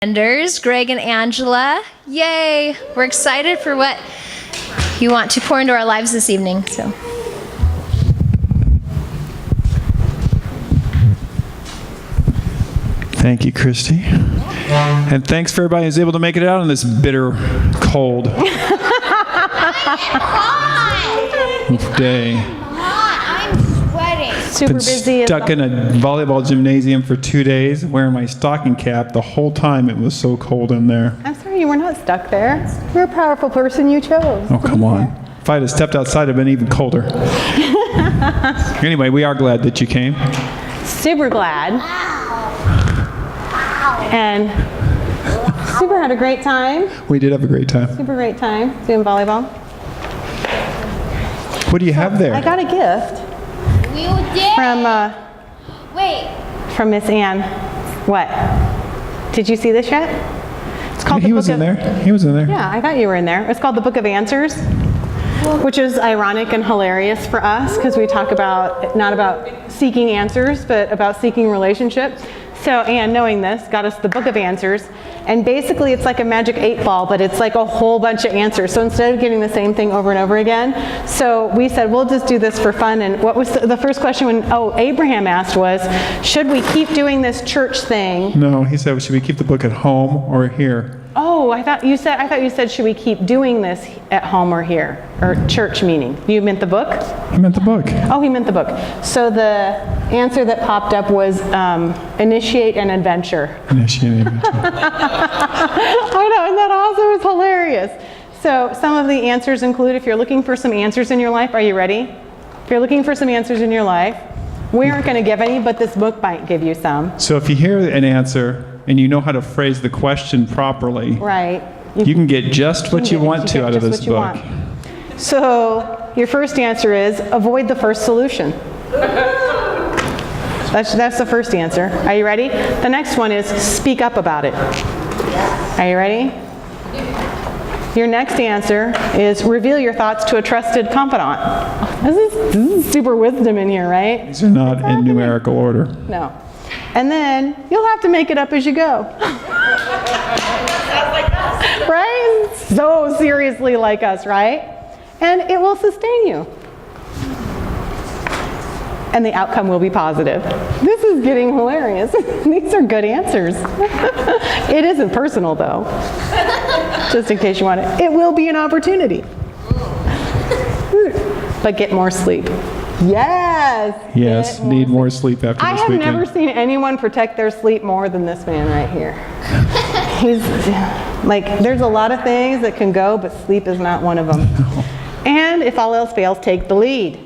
Greg and Angela. Yay! We're excited for what you want to pour into our lives this evening. So, thank you, Christy. And thanks for everybody who's able to make it out on this bitter, cold day. Super busy. Stuck in a volleyball gymnasium for 2 days, wearing my stocking cap the whole time. It was so cold in there. I'm sorry, you were not stuck there. You're a powerful person. You chose. Oh, come on. If I had stepped outside, I'd have been even colder. Anyway, we are glad that you came. Super glad. And super had a great time. We did have a great time. Super great time doing volleyball. What do you have there? I got a gift. You did? From Miss Ann. What? Did you see this yet? It's called He was in there. He was in there. Yeah, I thought you were in there. It's called The Book of Answers, which is ironic and hilarious for us because we talk about, not about seeking answers, but about seeking relationships. So Ann, knowing this, got us the Book of Answers. And basically it's like a magic 8-ball, but it's like a whole bunch of answers. So instead of getting the same thing over and over again, so we said, we'll just do this for fun. And what was the first question Abraham asked was, should we keep doing this church thing? No, he said, should we keep the book at home or here? Oh, I thought you said, should we keep doing this at home or here? Or church meaning. You meant the book? He meant the book. Oh, he meant the book. So the answer that popped up was initiate an adventure. Initiate an adventure. I know, isn't that awesome? It's hilarious. So some of the answers include, if you're looking for some answers in your life, are you ready? If you're looking for some answers in your life, we aren't going to give any, but this book might give you some. So if you hear an answer and you know how to phrase the question properly, right, you can get just what you want to out of this book. So your first answer is avoid the first solution. That's the first answer. Are you ready? The next one is speak up about it. Are you ready? Your next answer is reveal your thoughts to a trusted confidant. This is super wisdom in here, right? These are not in numerical order. No. And then you'll have to make it up as you go. Right? So seriously like us, right? And it will sustain you. And the outcome will be positive. This is getting hilarious. These are good answers. It isn't personal though. Just in case you want it. It will be an opportunity. But get more sleep. Yes. Yes, need more sleep after this weekend. I have never seen anyone protect their sleep more than this man right here. He's like, there's a lot of things that can go, but sleep is not one of them. No. And if all else fails, take the lead.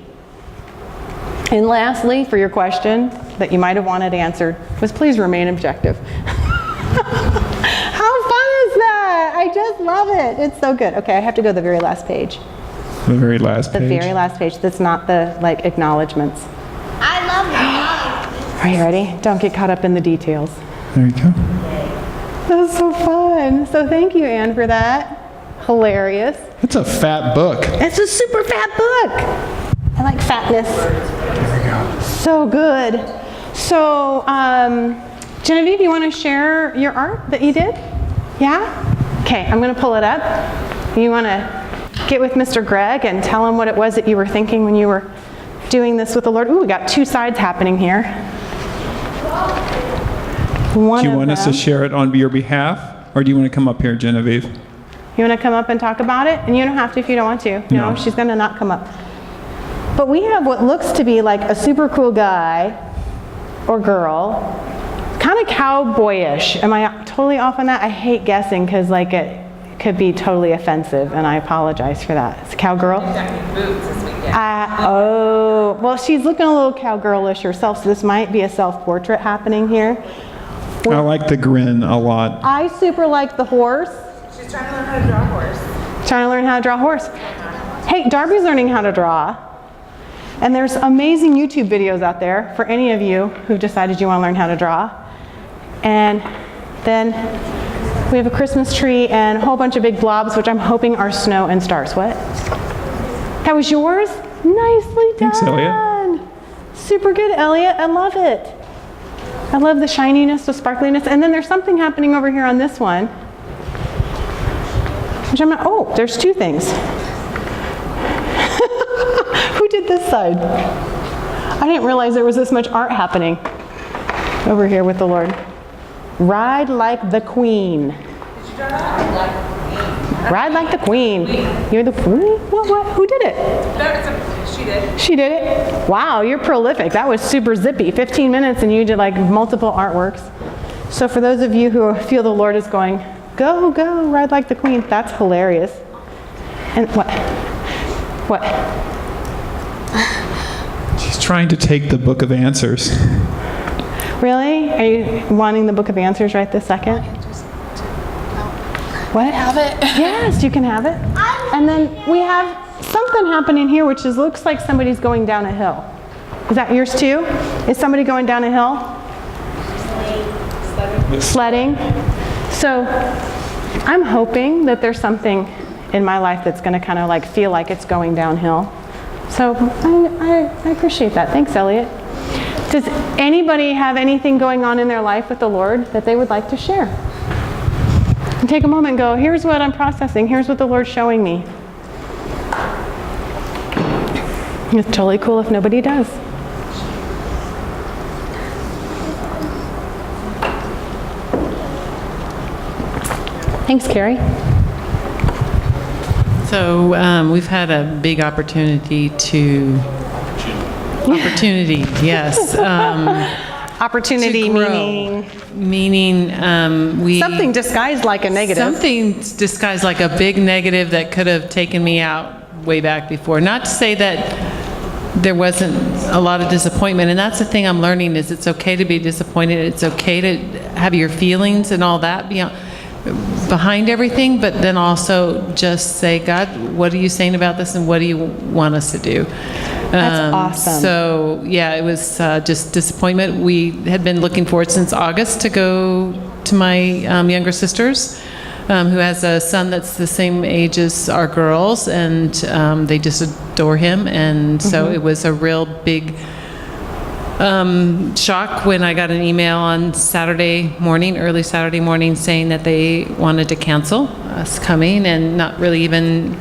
And lastly, for your question that you might have wanted answered, was please remain objective. How fun is that? I just love it. It's so good. Okay, I have to go to the very last page. The very last page? The very last page. That's not the acknowledgments. I love it. Are you ready? Don't get caught up in the details. There you go. That was so fun. So thank you, Ann, for that. Hilarious. It's a fat book. It's a super fat book. I like fatness. There we go. So good. So, Genevieve, you want to share your art that you did? Yeah? Okay, I'm going to pull it up. You want to get with Mr. Greg and tell him what it was that you were thinking when you were doing this with the Lord. Ooh, we got two sides happening here. Do you want us to share it on your behalf, or do you want to come up here, Genevieve? You want to come up and talk about it? And you don't have to if you don't want to. No, she's going to not come up. But we have what looks to be like a super cool guy or girl, kind of cowboyish. Am I totally off on that? I hate guessing because it could be totally offensive, and I apologize for that. It's a cowgirl? Oh, well, she's looking a little cowgirlish herself, so this might be a self-portrait happening here. I like the grin a lot. I super like the horse. She's trying to learn how to draw a horse. Trying to learn how to draw a horse. Hey, Darby's learning how to draw. And there's amazing YouTube videos out there for any of you who've decided you want to learn how to draw. And then we have a Christmas tree and a whole bunch of big blobs, which I'm hoping are snow and stars. What? That was yours? Nicely done. Thanks, Elliot. Super good, Elliot. I love it. I love the shininess, the sparkliness. And then there's something happening over here on this one. Which I'm not, oh, there's two things. Who did this side? I didn't realize there was this much art happening over here with the Lord. Ride like the queen. Ride like the queen. You're the queen? What? Who did it? She did. She did it? Wow, you're prolific. That was super zippy. 15 minutes and you did like multiple artworks. So for those of you who feel the Lord is going, go, go, ride like the queen, that's hilarious. And what? What? She's trying to take the book of answers. Really? Are you wanting the book of answers right this second? What? Have it. Yes, you can have it. And then we have something happening here which looks like somebody's going down a hill. Is that yours too? Is somebody going down a hill? Sledding. So I'm hoping that there's something in my life that's going to kind of like feel like it's going downhill. So I appreciate that. Thanks, Elliot. Does anybody have anything going on in their life with the Lord that they would like to share? And take a moment and go, here's what I'm processing. Here's what the Lord's showing me. It's totally cool if nobody does. Thanks, Carrie. So we've had a big opportunity, yes. Opportunity To grow. Meaning we... Something disguised like a negative. Something disguised like a big negative that could have taken me out way back before. Not to say that there wasn't a lot of disappointment, and that's the thing I'm learning is it's okay to be disappointed. It's okay to have your feelings and all that behind everything, but then also just say, God, what are you saying about this and what do you want us to do? That's awesome. So yeah, it was just disappointment. We had been looking forward since August to go to my younger sister's, who has a son that's the same age as our girls, and they just adore him. And so it was a real big shock when I got an email on early Saturday morning, saying that they wanted to cancel us coming, and not really even,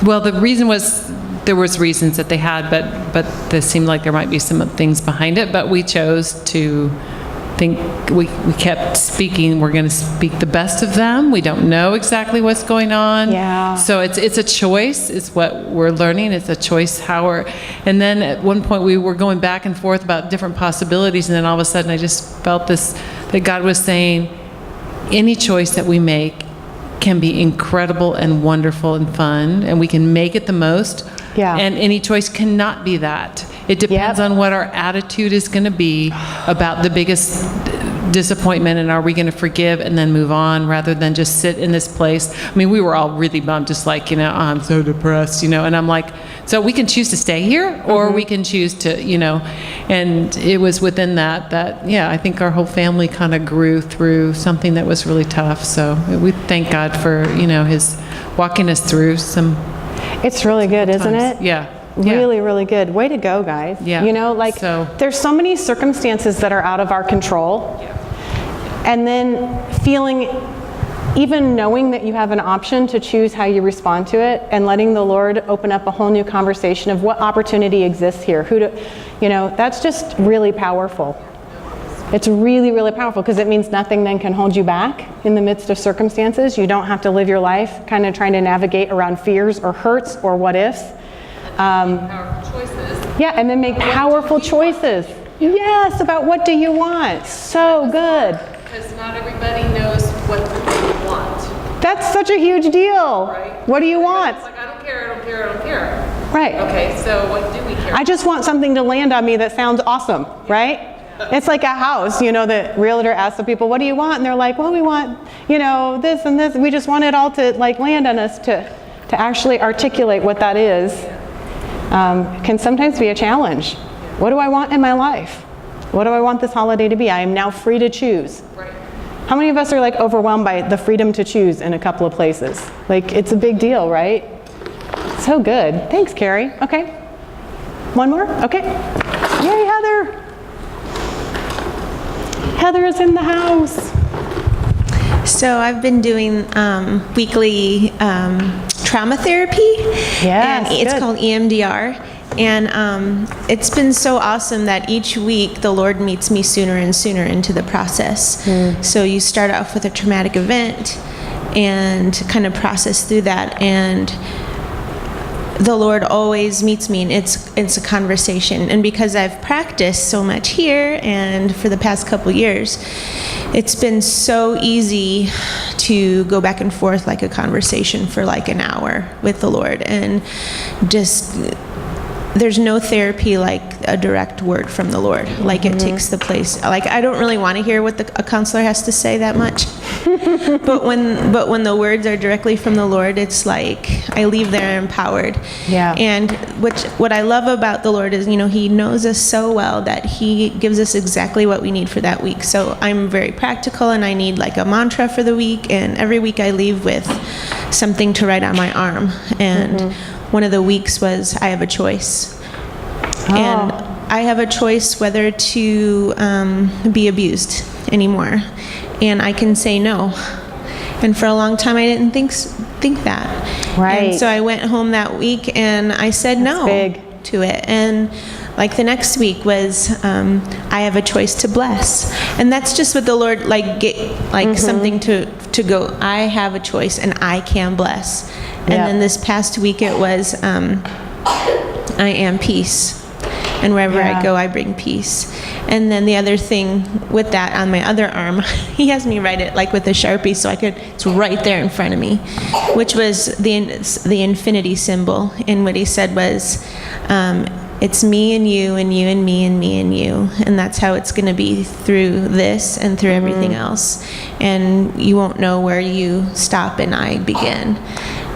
well, the reason was, there was reasons that they had, but there seemed like there might be some things behind it, but we chose to think, we kept speaking, we're going to speak the best of them. We don't know exactly what's going on. Yeah. So it's a choice, is what we're learning. It's a choice and then at one point we were going back and forth about different possibilities, and then all of a sudden I just felt that God was saying, any choice that we make can be incredible and wonderful and fun, and we can make it the most. Yeah. And any choice cannot be that. It depends on what our attitude is going to be about the biggest disappointment, and are we going to forgive and then move on rather than just sit in this place. I mean, we were all really bummed, just like, oh, I'm so depressed, and I'm like, so we can choose to stay here, or we can choose to, and it was within that yeah, I think our whole family kind of grew through something that was really tough. So we thank God for, his walking us through some. It's really good, isn't it? Yeah. Really, really good. Way to go, guys. Yeah. There's so many circumstances that are out of our control. And then even knowing that you have an option to choose how you respond to it, and letting the Lord open up a whole new conversation of what opportunity exists here. That's just really powerful. It's really, really powerful, because it means nothing then can hold you back in the midst of circumstances. You don't have to live your life kind of trying to navigate around fears or hurts or what ifs. Powerful choices. Yeah, and then make powerful choices. Yes, about what do you want. So good. Because not everybody knows what they want. That's such a huge deal. Right. What do you want? It's like, I don't care. Right. Okay, so what do we care? I just want something to land on me that sounds awesome, right? It's like a house, the realtor asks the people, what do you want? And they're like, well, we want, this and this. We just want it all to land on us to actually articulate what that is. Can sometimes be a challenge. What do I want in my life? What do I want this holiday to be? I am now free to choose. Right. How many of us are overwhelmed by the freedom to choose in a couple of places? It's a big deal, right? So good. Thanks, Carrie. Okay. One more? Okay. Yay, Heather. Heather is in the house. So I've been doing weekly trauma therapy, Yes, and it's good. called EMDR. And it's been so awesome that each week the Lord meets me sooner and sooner into the process. So you start off with a traumatic event and kind of process through that, and the Lord always meets me, and it's a conversation. And because I've practiced so much here and for the past couple years, it's been so easy to go back and forth like a conversation for like an hour with the Lord, and just there's no therapy like a direct word from the Lord. Like it takes the place. Like I don't really want to hear what a counselor has to say that much. but when the words are directly from the Lord, it's like I leave there empowered. Yeah. And what I love about the Lord is, He knows us so well that He gives us exactly what we need for that week. So I'm very practical, and I need like a mantra for the week, and every week I leave with something to write on my arm. And one of the weeks was I have a choice. And I have a choice whether to be abused anymore. And I can say no. And for a long time I didn't think that. Right. And so I went home that week and I said no big. to it. And like the next week was I have a choice to bless. And that's just what the Lord something to go, I have a choice and I can bless. And then this past week it was I am peace. And wherever I go, I bring peace. And then the other thing with that on my other arm, he has me write it like with a Sharpie so it's right there in front of me, which was the infinity symbol. And what he said was, it's me and you and you and me and me and you. And that's how it's going to be through this and through everything else. And you won't know where you stop and I begin.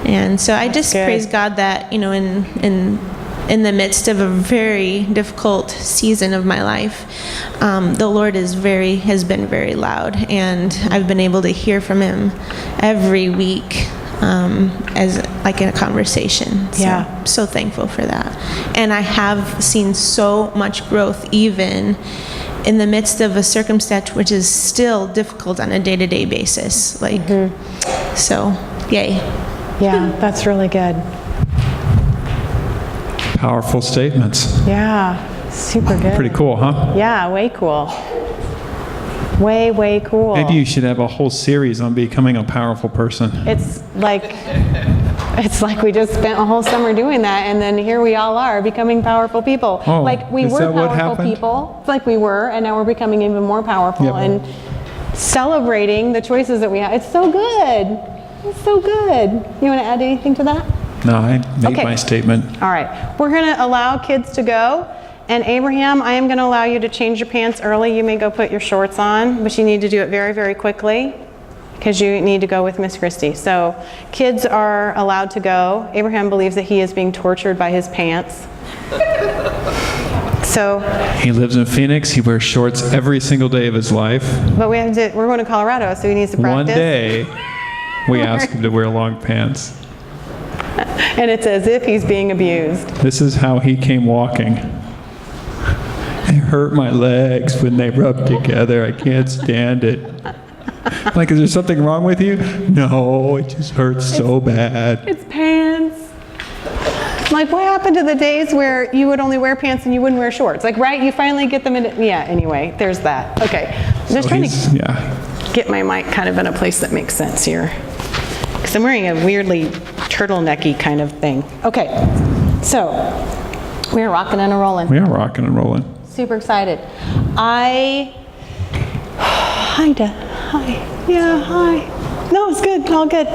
And so I just praise God that, in the midst of a very difficult season of my life, the Lord has been very loud, and I've been able to hear from Him every week as like in a conversation. So I'm so thankful for that. And I have seen so much growth even in the midst of a circumstance which is still difficult on a day-to-day basis. So, yay. Yeah, that's really good. Powerful statements. Yeah, super good. Pretty cool, huh? Yeah, way cool. Way cool. Maybe you should have a whole series on becoming a powerful person. It's like we just spent a whole summer doing that, and then here we all are becoming powerful people. Oh, like we is were that what powerful happened? people, like we were, and now we're becoming even more powerful Yep. and celebrating the choices that we have. It's so good. It's so good. You want to add anything to that? No, I made Okay. my statement. All right. We're going to allow kids to go. And Abraham, I am going to allow you to change your pants early. You may go put your shorts on, but you need to do it very, very quickly because you need to go with Miss Christie. So kids are allowed to go. Abraham believes that he is being tortured by his pants. So, He lives in Phoenix. He wears shorts every single day of his life. but we're going to Colorado, so he needs to practice. One day, we ask him to wear long pants. And it's as if he's being abused. This is how he came walking. They hurt my legs when they rub together. I can't stand it. Like, is there something wrong with you? No, it just hurts so bad. It's pants. Like, what happened to the days where you would only wear pants and you wouldn't wear shorts? Like, right? You finally get them in. Yeah, anyway, there's that. Okay. I'm just trying to get my mic kind of in a place that makes sense here. Because I'm wearing a weirdly turtlenecky kind of thing. Okay. So, we're rocking and rolling. We are rocking and rolling. Super excited. Hi, Dad. Hi. Yeah, hi. No, it's good. All good.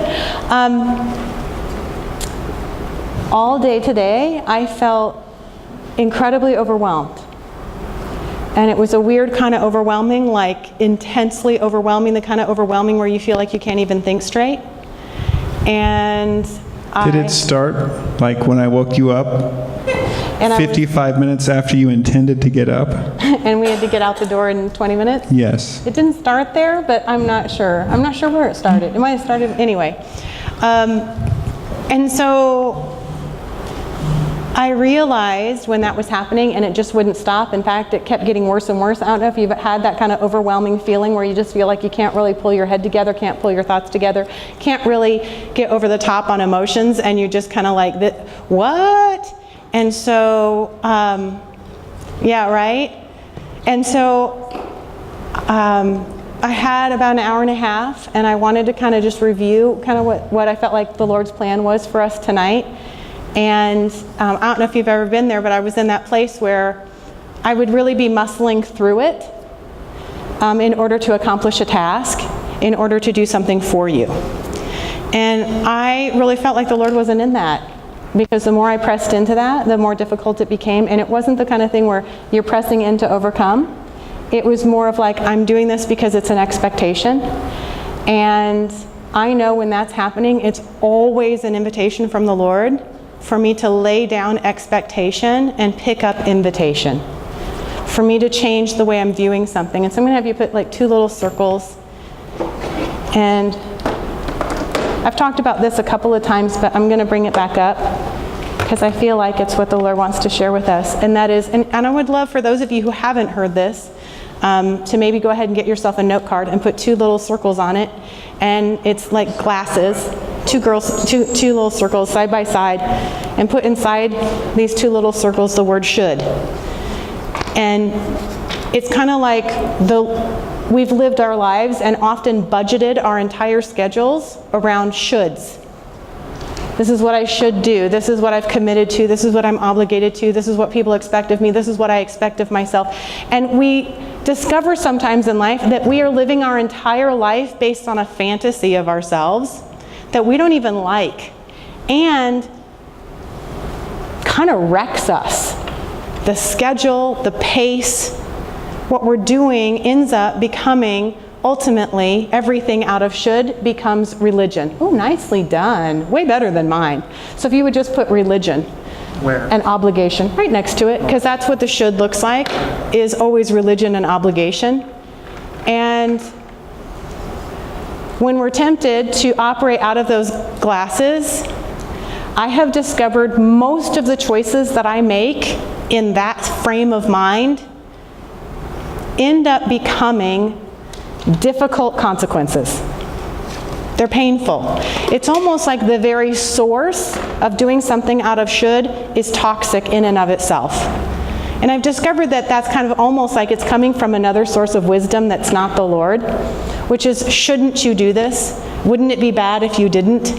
All day today, I felt incredibly overwhelmed. And it was a weird kind of overwhelming, like intensely overwhelming, the kind of overwhelming where you feel like you can't even think straight. And Did it start like when I woke you up? And 55 minutes after you intended to get up? And we had to get out the door in 20 minutes? Yes. It didn't start there, but I'm not sure. I'm not sure where it started. It might have started anyway. And so I realized when that was happening, and it just wouldn't stop. In fact, it kept getting worse and worse. I don't know if you've had that kind of overwhelming feeling where you just feel like you can't really pull your head together, can't pull your thoughts together, can't really get over the top on emotions, and you're just kind of like, what? And so, yeah, right? And so I had about an hour and a half, and I wanted to kind of just review kind of what I felt like the Lord's plan was for us tonight. And I don't know if you've ever been there, but I was in that place where I would really be muscling through it in order to accomplish a task, in order to do something for you. And I really felt like the Lord wasn't in that, because the more I pressed into that, the more difficult it became. And it wasn't the kind of thing where you're pressing in to overcome. It was more of like, I'm doing this because it's an expectation. And I know when that's happening, it's always an invitation from the Lord for me to lay down expectation and pick up invitation. For me to change the way I'm viewing something. And so I'm going to have you put like 2 little circles. And I've talked about this a couple of times, but I'm going to bring it back up because I feel like it's what the Lord wants to share with us. And that is, and I would love for those of you who haven't heard this, to maybe go ahead and get yourself a note card and put 2 little circles on it. And it's like glasses, 2 little circles side by side, and put inside these 2 little circles the word should. And it's kind of like we've lived our lives and often budgeted our entire schedules around shoulds. This is what I should do. This is what I've committed to. This is what I'm obligated to. This is what people expect of me. This is what I expect of myself. And we discover sometimes in life that we are living our entire life based on a fantasy of ourselves that we don't even like, and kind of wrecks us. The schedule, the pace, what we're doing ends up becoming, ultimately, everything out of should becomes religion. Oh, nicely done. Way better than mine. So if you would just put religion. Where? And obligation right next to it, because that's what the should looks like, is always religion and obligation. And when we're tempted to operate out of those glasses, I have discovered most of the choices that I make in that frame of mind end up becoming difficult consequences. They're painful. It's almost like the very source of doing something out of should is toxic in and of itself. And I've discovered that that's kind of almost like it's coming from another source of wisdom that's not the Lord, which is, shouldn't you do this? Wouldn't it be bad if you didn't?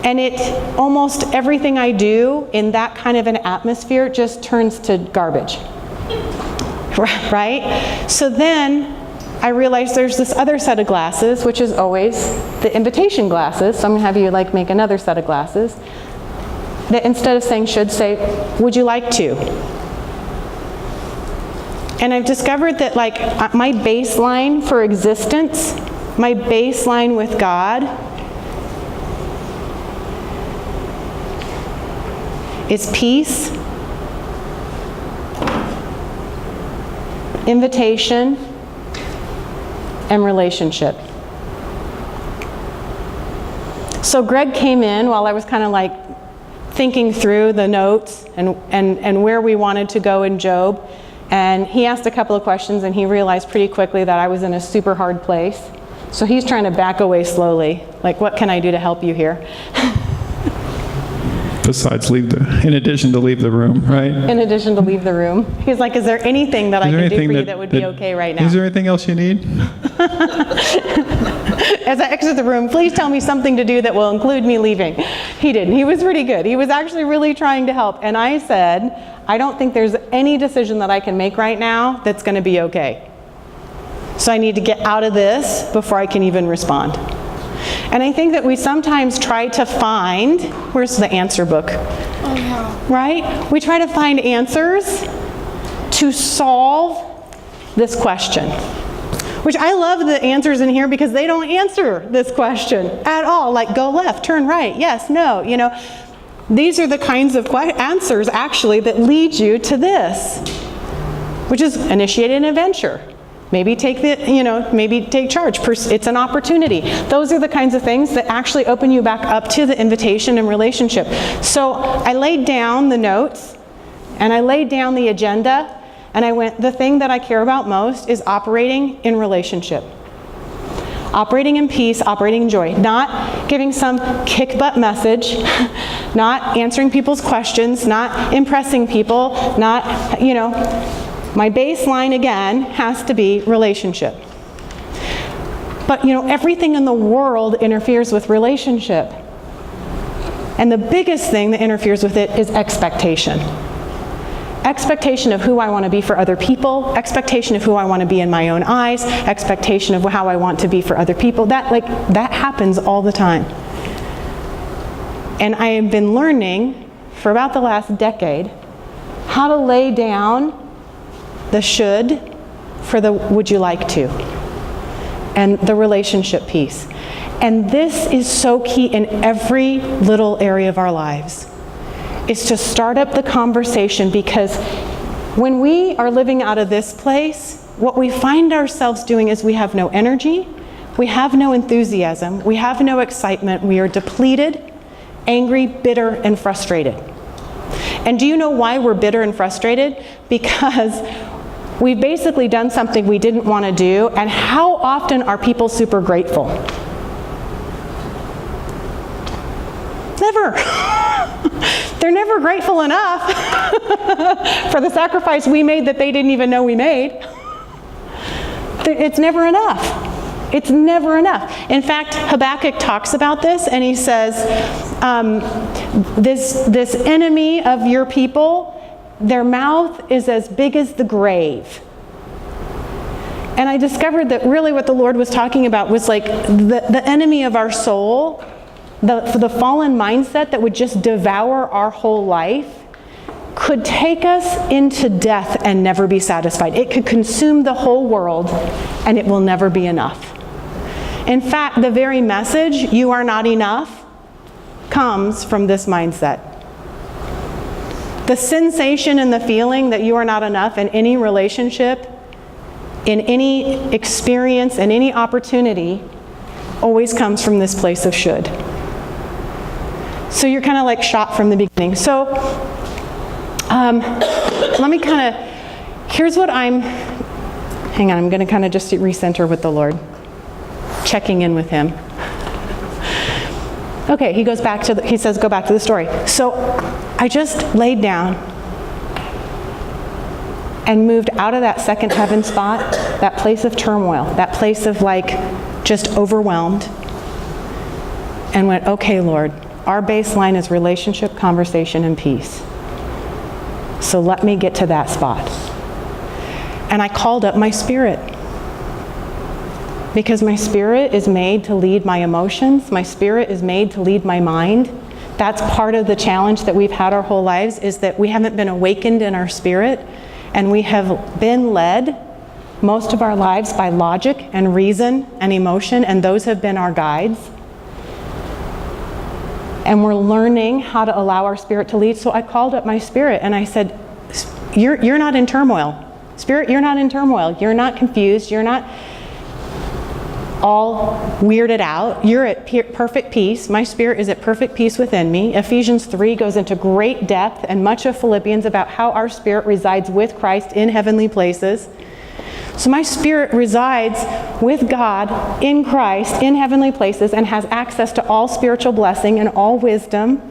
And it almost everything I do in that kind of an atmosphere just turns to garbage. Right? So then I realized there's this other set of glasses, which is always the invitation glasses. So I'm going to have you like make another set of glasses that instead of saying should, say, would you like to? And I've discovered that like my baseline for existence, my baseline with God is peace, invitation, and relationship. So Greg came in while I was kind of like thinking through the notes and where we wanted to go in Job. And he asked a couple of questions, and he realized pretty quickly that I was in a super hard place. So he's trying to back away slowly. Like, what can I do to help you here? Besides in addition to leave the room, right? In addition to leave the room. He's like, is there anything that I can do for you that would be okay right now? Is there anything else you need? As I exit the room, please tell me something to do that will include me leaving. He didn't. He was pretty good. He was actually really trying to help. And I said, I don't think there's any decision that I can make right now that's going to be okay. So I need to get out of this before I can even respond. And I think that we sometimes try to find, where's the answer book? Right? We try to find answers to solve this question. Which I love the answers in here because they don't answer this question at all. Like go left, turn right, yes, no, you know. These are the kinds of answers actually that lead you to this, which is initiate an adventure. Maybe take maybe take charge. It's an opportunity. Those are the kinds of things that actually open you back up to the invitation and relationship. So I laid down the notes and I laid down the agenda and I went, the thing that I care about most is operating in relationship. Operating in peace, operating in joy. Not giving some kick-butt message, not answering people's questions, not impressing people, not, my baseline again has to be relationship. But everything in the world interferes with relationship. And the biggest thing that interferes with it is expectation. Expectation of who I want to be for other people, expectation of who I want to be in my own eyes, expectation of how I want to be for other people. That happens all the time. And I have been learning for about the last decade how to lay down the should for the would you like to, and the relationship piece. And this is so key in every little area of our lives, is to start up the conversation, because when we are living out of this place, what we find ourselves doing is we have no energy, we have no enthusiasm, we have no excitement, we are depleted, angry, bitter, and frustrated. And do you know why we're bitter and frustrated? Because we've basically done something we didn't want to do, and how often are people super grateful? Never. They're never grateful enough for the sacrifice we made that they didn't even know we made. It's never enough. It's never enough. In fact, Habakkuk talks about this, and he says, this enemy of your people, their mouth is as big as the grave. And I discovered that really what the Lord was talking about was like the enemy of our soul, the fallen mindset that would just devour our whole life, could take us into death and never be satisfied. It could consume the whole world and it will never be enough. In fact, the very message, you are not enough, comes from this mindset. The sensation and the feeling that you are not enough in any relationship, in any experience, in any opportunity, always comes from this place of should. So you're kind of like shot from the beginning. So let me here's what hang on, I'm going to kind of just recenter with the Lord, checking in with him. Okay, he says, go back to the story. So I just laid down and moved out of that second heaven spot, that place of turmoil, that place of just overwhelmed, and went, okay, Lord, our baseline is relationship, conversation, and peace. So let me get to that spot. And I called up my spirit. Because my spirit is made to lead my emotions. My spirit is made to lead my mind. That's part of the challenge that we've had our whole lives, is that we haven't been awakened in our spirit, and we have been led most of our lives by logic and reason and emotion, and those have been our guides. And we're learning how to allow our spirit to lead. So I called up my spirit and I said, you're not in turmoil. Spirit, you're not in turmoil. You're not confused. You're not all weirded out. You're at perfect peace. My spirit is at perfect peace within me. Ephesians 3 goes into great depth, and much of Philippians, about how our spirit resides with Christ in heavenly places. So my spirit resides with God in Christ in heavenly places and has access to all spiritual blessing and all wisdom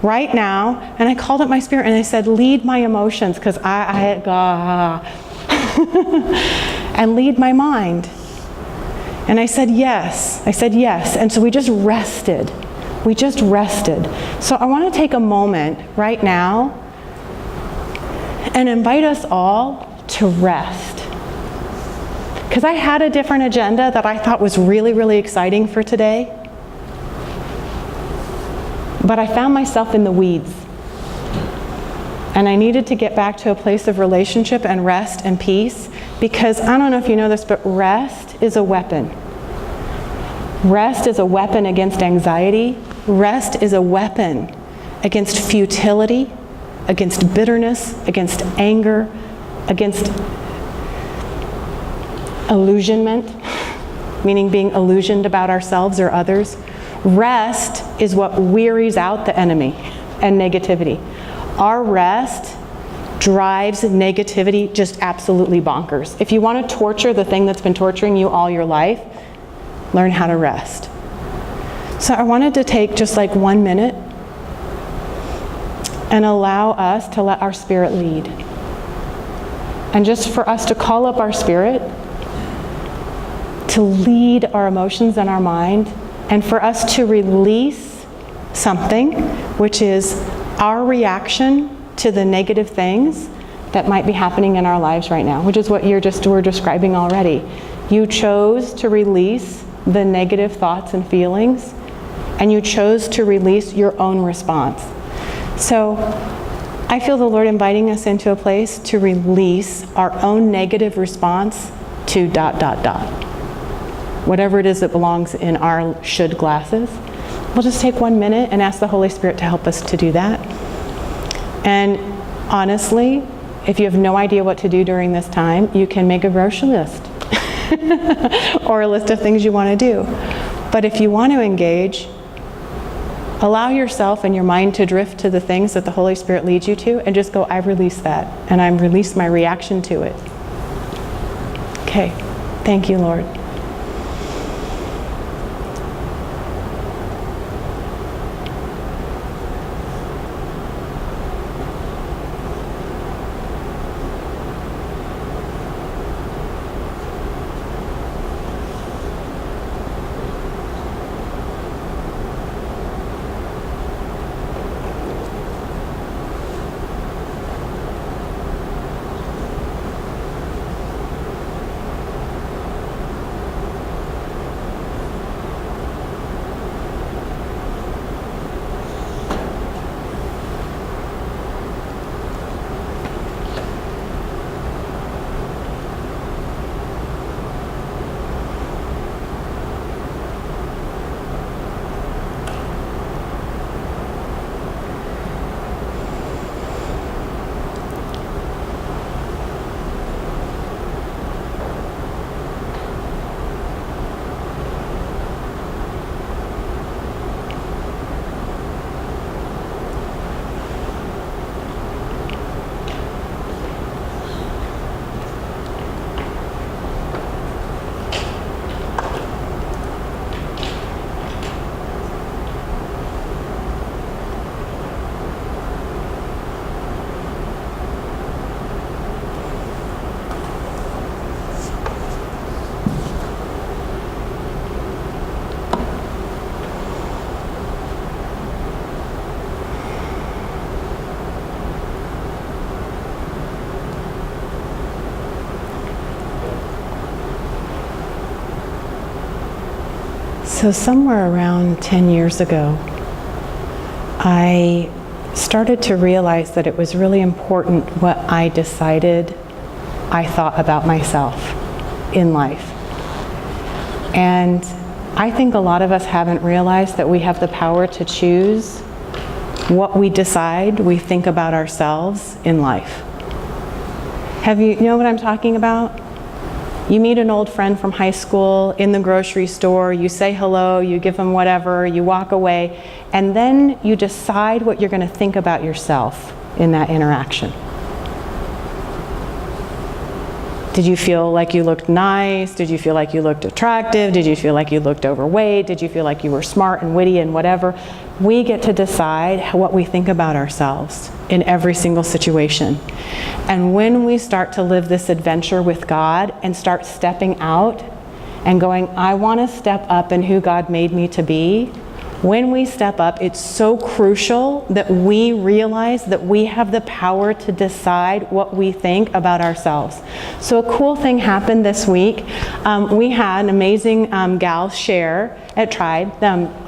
right now. And I called up my spirit and I said, lead my emotions, because and lead my mind. And I said yes. And so we just rested. So I want to take a moment right now and invite us all to rest. Because I had a different agenda that I thought was really, really exciting for today. But I found myself in the weeds. And I needed to get back to a place of relationship and rest and peace, because I don't know if you know this, but rest is a weapon. Rest is a weapon against anxiety. Rest is a weapon against futility, against bitterness, against anger, against illusionment, meaning being illusioned about ourselves or others. Rest is what wearies out the enemy and negativity. Our rest drives negativity just absolutely bonkers. If you want to torture the thing that's been torturing you all your life, learn how to rest. So I wanted to take just like 1 minute and allow us to let our spirit lead. And just for us to call up our spirit, to lead our emotions and our mind, and for us to release something, which is our reaction to the negative things that might be happening in our lives right now, which is what we're describing already. You chose to release the negative thoughts and feelings, and you chose to release your own response. So I feel the Lord inviting us into a place to release our own negative response to ... Whatever it is that belongs in our should glasses. We'll just take 1 minute and ask the Holy Spirit to help us to do that. And honestly, if you have no idea what to do during this time, you can make a grocery list or a list of things you want to do. But if you want to engage, allow yourself and your mind to drift to the things that the Holy Spirit leads you to, and just go, I release that, and I release my reaction to it. Okay, thank you, Lord. So somewhere around 10 years ago, I started to realize that it was really important what I decided I thought about myself in life. And I think a lot of us haven't realized that we have the power to choose what we decide we think about ourselves in life. You know what I'm talking about? You meet an old friend from high school in the grocery store, you say hello, you give them whatever, you walk away, and then you decide what you're going to think about yourself in that interaction. Did you feel like you looked nice? Did you feel like you looked attractive? Did you feel like you looked overweight? Did you feel like you were smart and witty and whatever? We get to decide what we think about ourselves in every single situation. And when we start to live this adventure with God and start stepping out and going, I want to step up in who God made me to be, when we step up, it's so crucial that we realize that we have the power to decide what we think about ourselves. So a cool thing happened this week. We had an amazing gal share at Tribe,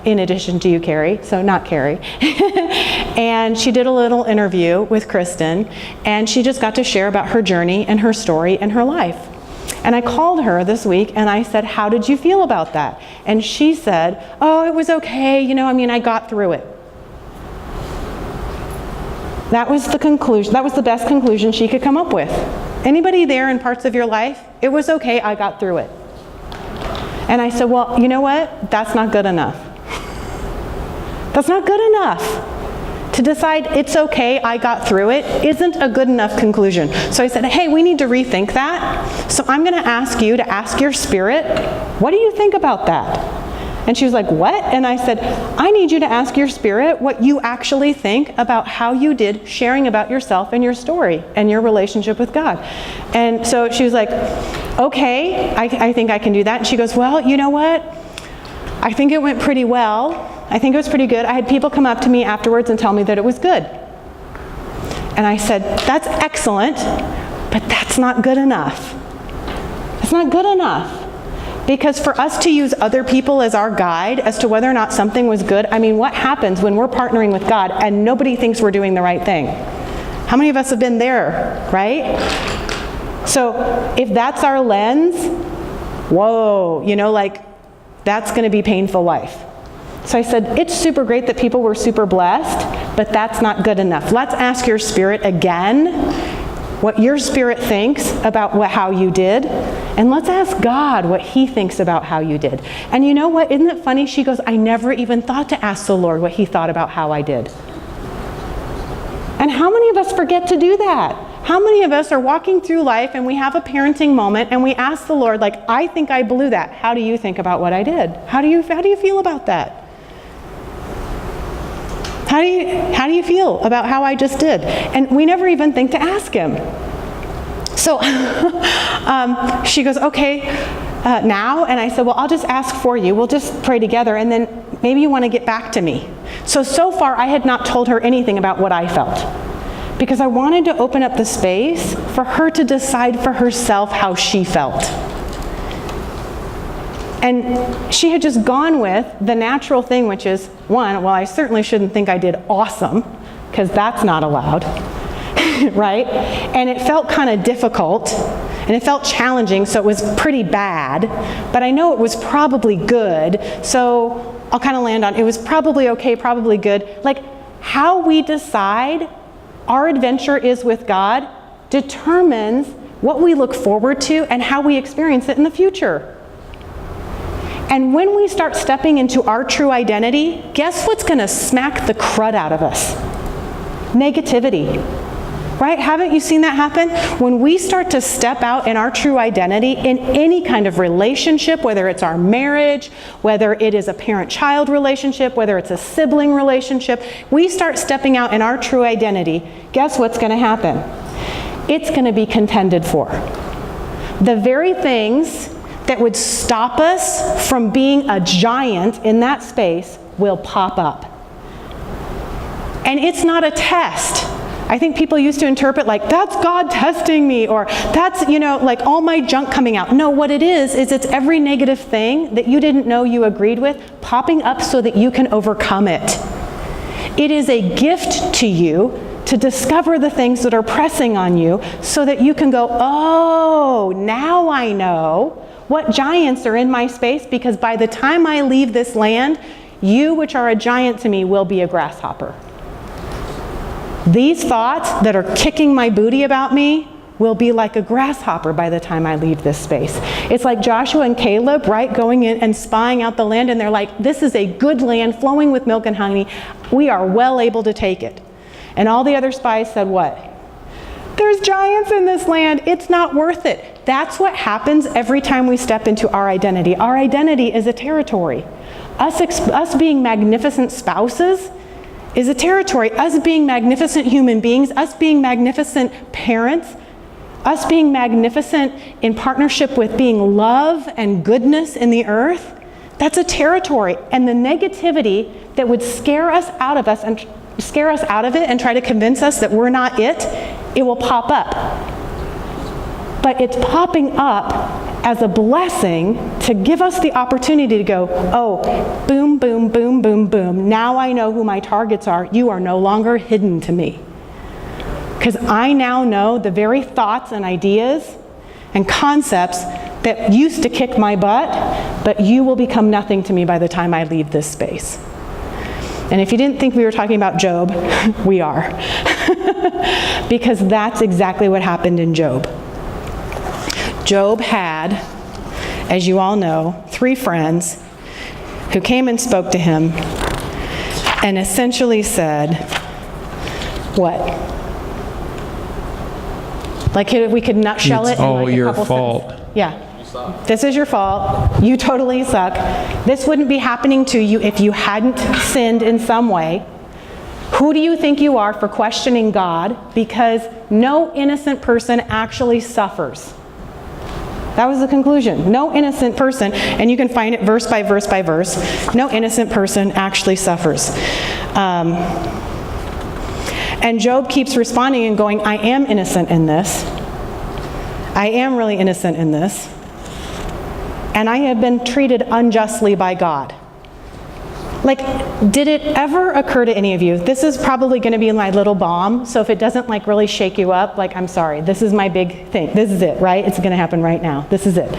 in addition to you, Carrie, so not Carrie. And she did a little interview with Kristen, and she just got to share about her journey and her story and her life. And I called her this week and I said, how did you feel about that? And she said, oh, it was okay. I got through it. That was the conclusion. That was the best conclusion she could come up with. Anybody there in parts of your life? It was okay, I got through it. And I said, well, you know what? That's not good enough. That's not good enough. To decide it's okay, I got through it, isn't a good enough conclusion. So I said, hey, we need to rethink that. So I'm going to ask you to ask your spirit, what do you think about that? And she was like, what? And I said, I need you to ask your spirit what you actually think about how you did sharing about yourself and your story and your relationship with God. And so she was like, okay, I think I can do that. And she goes, well, you know what? I think it went pretty well. I think it was pretty good. I had people come up to me afterwards and tell me that it was good. And I said, that's excellent, but that's not good enough. It's not good enough. Because for us to use other people as our guide as to whether or not something was good, I mean, what happens when we're partnering with God and nobody thinks we're doing the right thing? How many of us have been there, right? So if that's our lens, whoa, you know, like, that's going to be painful life. So I said, it's super great that people were super blessed, but that's not good enough. Let's ask your spirit again what your spirit thinks about how you did, and let's ask God what he thinks about how you did. And you know what? Isn't it funny? She goes, I never even thought to ask the Lord what he thought about how I did. And how many of us forget to do that? How many of us are walking through life and we have a parenting moment and we ask the Lord, like, I think I blew that. How do you think about what I did? How do you feel about that? How do you feel about how I just did? And we never even think to ask him. So she goes, okay, now? And I said, well, I'll just ask for you. We'll just pray together, and then maybe you want to get back to me. So far, I had not told her anything about what I felt, because I wanted to open up the space for her to decide for herself how she felt. And she had just gone with the natural thing, which is, one, well, I certainly shouldn't think I did awesome, because that's not allowed, right? And it felt kind of difficult, and it felt challenging, so it was pretty bad, but I know it was probably good, so I'll kind of land on, it was probably okay, probably good. Like, how we decide our adventure is with God determines what we look forward to and how we experience it in the future. And when we start stepping into our true identity, guess what's going to smack the crud out of us? Negativity. Right? Haven't you seen that happen? When we start to step out in our true identity in any kind of relationship, whether it's our marriage, whether it is a parent-child relationship, whether it's a sibling relationship, we start stepping out in our true identity, guess what's going to happen? It's going to be contended for. The very things that would stop us from being a giant in that space will pop up. And it's not a test. I think people used to interpret like, that's God testing me, or that's, you know, like all my junk coming out. No, what it is it's every negative thing that you didn't know you agreed with popping up so that you can overcome it. It is a gift to you to discover the things that are pressing on you so that you can go, oh, now I know what giants are in my space, because by the time I leave this land, you, which are a giant to me, will be a grasshopper. These thoughts that are kicking my booty about me will be like a grasshopper by the time I leave this space. It's like Joshua and Caleb, right, going in and spying out the land, and they're like, this is a good land flowing with milk and honey. We are well able to take it. And all the other spies said what? There's giants in this land. It's not worth it. That's what happens every time we step into our identity. Our identity is a territory. Us being magnificent spouses is a territory. Us being magnificent human beings, us being magnificent parents, us being magnificent in partnership with being love and goodness in the earth, that's a territory. And the negativity that would scare us out of it and try to convince us that we're not it will pop up. But it's popping up as a blessing to give us the opportunity to go, oh, boom, boom, boom, boom, boom. Now I know who my targets are. You are no longer hidden to me. Because I now know the very thoughts and ideas and concepts that used to kick my butt, but you will become nothing to me by the time I leave this space. And if you didn't think we were talking about Job, we are. Because that's exactly what happened in Job. Job had, as you all know, 3 friends who came and spoke to him and essentially said, what? Like we could nutshell It's it in all like a your couple fault. sentences. Yeah. This is your fault. You totally suck. This wouldn't be happening to you if you hadn't sinned in some way. Who do you think you are for questioning God? Because no innocent person actually suffers. That was the conclusion. No innocent person, and you can find it verse by verse by verse, no innocent person actually suffers. And Job keeps responding and going, I am innocent in this. I am really innocent in this. And I have been treated unjustly by God. Like, did it ever occur to any of you, this is probably going to be my little bomb, so if it doesn't like really shake you up, like, I'm sorry, this is my big thing. This is it, right? It's going to happen right now. This is it.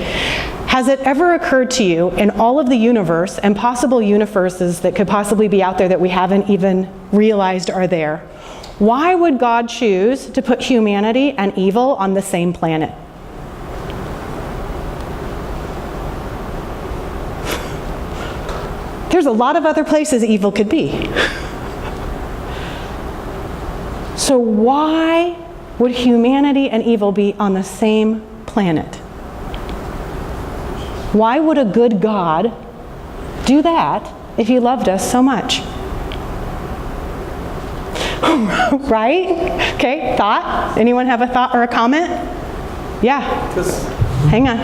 Has it ever occurred to you in all of the universe and possible universes that could possibly be out there that we haven't even realized are there, why would God choose to put humanity and evil on the same planet? There's a lot of other places evil could be. So why would humanity and evil be on the same planet? Why would a good God do that if he loved us so much? Right? Okay, thought? Anyone have a thought or a comment? Yeah. Hang on.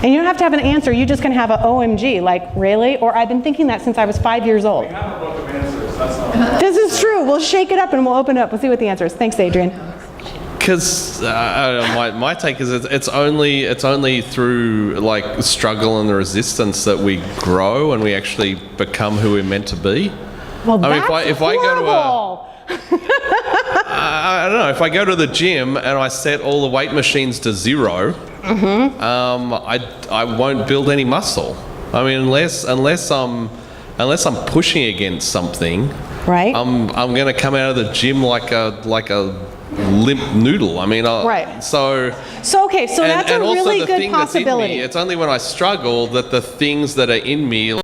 And you don't have to have an answer, you just can have a OMG, like, really? Or I've been thinking that since I was 5 years old. We have a book of answers, that's not. This is true. We'll shake it up and we'll open it up. We'll see what the answer is. Thanks, Adrian. Because my take is it's only through like struggle and the resistance that we grow and we actually become who we're meant to be. Well, I mean, that's if I go to horrible. I don't know, if I go to the gym and I set all the weight machines to 0, I won't build any muscle. I mean, unless I'm pushing against something, Right. I'm going to come out of the gym like a limp noodle. I mean, Right. So okay, so that's a and also really the good thing that's in possibility. me, it's only when I struggle that the things that are in me